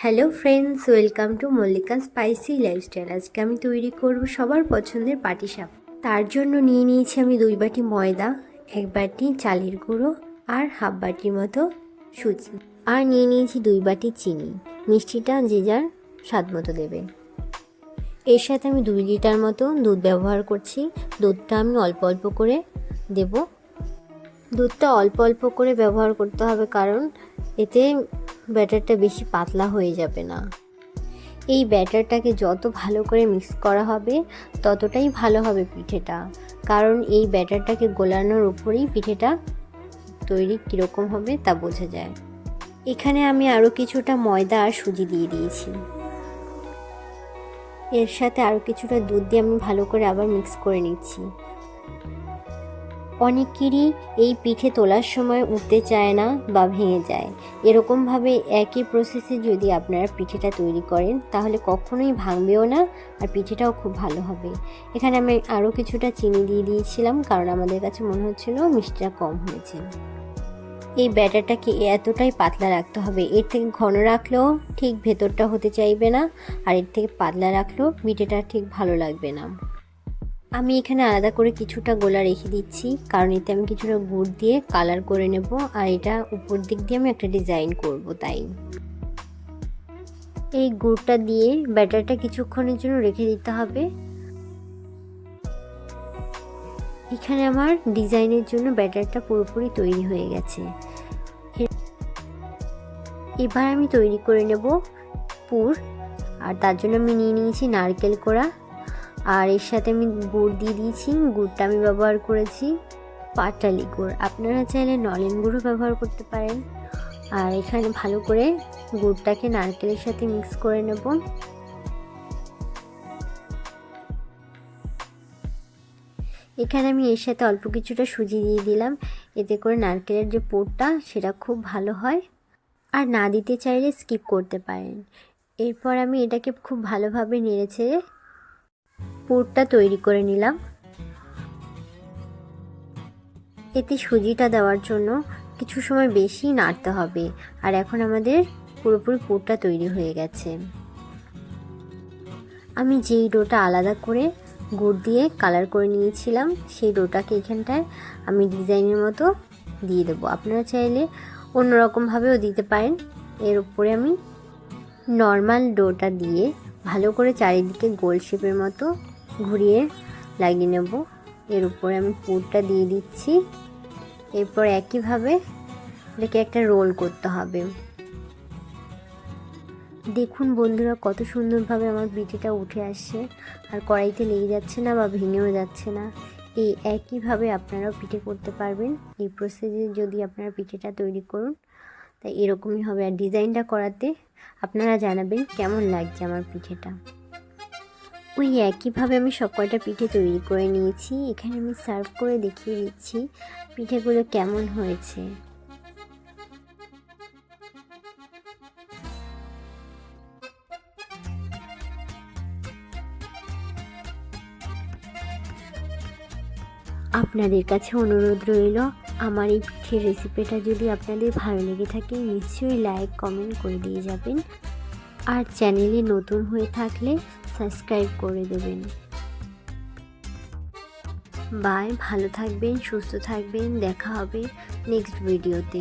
Hello friends, welcome to Mallika spicy lifestyle. আজকে আমি তৈরি করব সবার পছন্দের পাটিসাপটা। তার জন্য নিয়ে নিয়েছি আমি 2 বাটি ময়দা, 1 বাটি চালের গুঁড়ো আর হাফ বাটির মতো সুজি, আর নিয়ে নিয়েছি 2 বাটি চিনি। মিষ্টিটা যে যার স্বাদ মতো দেবে। এর সাথে আমি 2 লিটার মতো দুধ ব্যবহার করছি। দুধটা আমি অল্প অল্প করে দেব। দুধটা অল্প অল্প করে ব্যবহার করতে হবে, কারণ এতে ব্যাটারটা বেশি পাতলা হয়ে যাবে না। এই ব্যাটারটাকে যত ভালো করে মিক্স করা হবে ততটাই ভালো হবে পিঠেটা, কারণ এই ব্যাটারটাকে গোলানোর উপরেই পিঠেটা তৈরি কীরকম হবে তা বোঝা যায়। এখানে আমি আরও কিছুটা ময়দা আর সুজি দিয়ে দিয়েছি। এর সাথে আরও কিছুটা দুধ দিয়ে আমি ভালো করে আবার মিক্স করে নিচ্ছি। অনেকেরই এই পিঠে তোলার সময় উঠতে চায় না বা ভেঙে যায়। এরকমভাবে একই প্রসেসে যদি আপনারা পিঠেটা তৈরি করেন তাহলে কখনোই ভাঙবেও না, আর পিঠেটাও খুব ভালো হবে। এখানে আমি আরও কিছুটা চিনি দিয়ে দিয়েছিলাম, কারণ আমাদের কাছে মনে হচ্ছিল মিষ্টিটা কম হয়েছে। এই ব্যাটারটাকে এতটাই পাতলা রাখতে হবে, এর থেকে ঘন রাখলেও ঠিক ভেতরটা হতে চাইবে না, আর এর থেকে পাতলা রাখলেও পিঠেটা ঠিক ভালো লাগবে না। আমি এখানে আলাদা করে কিছুটা গোলা রেখে দিচ্ছি, কারণ এতে আমি কিছুটা গুড় দিয়ে কালার করে নেব, আর এটা উপর দিক দিয়ে আমি একটা ডিজাইন করব। তাই এই গুড়টা দিয়ে ব্যাটারটা কিছুক্ষণের জন্য রেখে দিতে হবে। এখানে আমার ডিজাইনের জন্য ব্যাটারটা পুরোপুরি তৈরি হয়ে গেছে। এবার আমি তৈরি করে নেব পুর, আর তার জন্য আমি নিয়ে নিয়েছি নারকেল কোড়া, আর এর সাথে আমি গুড় দিয়ে দিয়েছি। গুড়টা আমি ব্যবহার করেছি পাটালি গুড়, আপনারা চাইলে নলেন গুঁড়ো ব্যবহার করতে পারেন। আর এখানে ভালো করে গুড়টাকে নারকেলের সাথে মিক্স করে নেব। এখানে আমি এর সাথে অল্প কিছুটা সুজি দিয়ে দিলাম, এতে করে নারকেলের যে পুরটা সেটা খুব ভালো হয়। আর না দিতে চাইলে স্কিপ করতে পারেন। এরপর আমি এটাকে খুব ভালোভাবে নেড়েচেড়ে পুরটা তৈরি করে নিলাম। এতে সুজিটা দেওয়ার জন্য কিছু সময় বেশি নাড়তে হবে। আর এখন আমাদের পুরোপুরি পুরটা তৈরি হয়ে গেছে। আমি যেই ডোটা আলাদা করে গুড় দিয়ে কালার করে নিয়েছিলাম সেই ডোটাকে এখানটায় আমি ডিজাইনের মতো দিয়ে দেবো। আপনারা চাইলে অন্যরকমভাবেও দিতে পারেন। এর উপরে আমি নর্মাল ডোটা দিয়ে ভালো করে চারিদিকে গোল শেপের মতো ঘুরিয়ে লাগিয়ে নেব। এর উপরে আমি পুরটা দিয়ে দিচ্ছি। এরপর একইভাবে এটাকে একটা রোল করতে হবে। দেখুন বন্ধুরা, কত সুন্দরভাবে আমার পিঠেটা উঠে আসছে, আর কড়াইতে লেগে যাচ্ছে না বা ভেঙেও যাচ্ছে না। এই একইভাবে আপনারাও পিঠে করতে পারবেন। এই প্রসেসে যদি আপনারা পিঠেটা তৈরি করুন তাই এরকমই হবে। আর ডিজাইনটা করাতে আপনারা জানাবেন কেমন লাগছে আমার পিঠেটা। ওই একইভাবে আমি সব কয়টা পিঠে তৈরি করে নিয়েছি। এখানে আমি সার্ভ করে দেখিয়ে দিচ্ছি পিঠেগুলো কেমন হয়েছে। আপনাদের কাছে অনুরোধ রইল, আমার এই পিঠের রেসিপিটা যদি আপনাদের ভালো লেগে থাকে নিশ্চয়ই লাইক কমেন্ট করে দিয়ে যাবেন, আর চ্যানেলে নতুন হয়ে থাকলে সাবস্ক্রাইব করে দেবেন। বাই, ভালো থাকবেন, সুস্থ থাকবেন, দেখা হবে নেক্সট ভিডিওতে।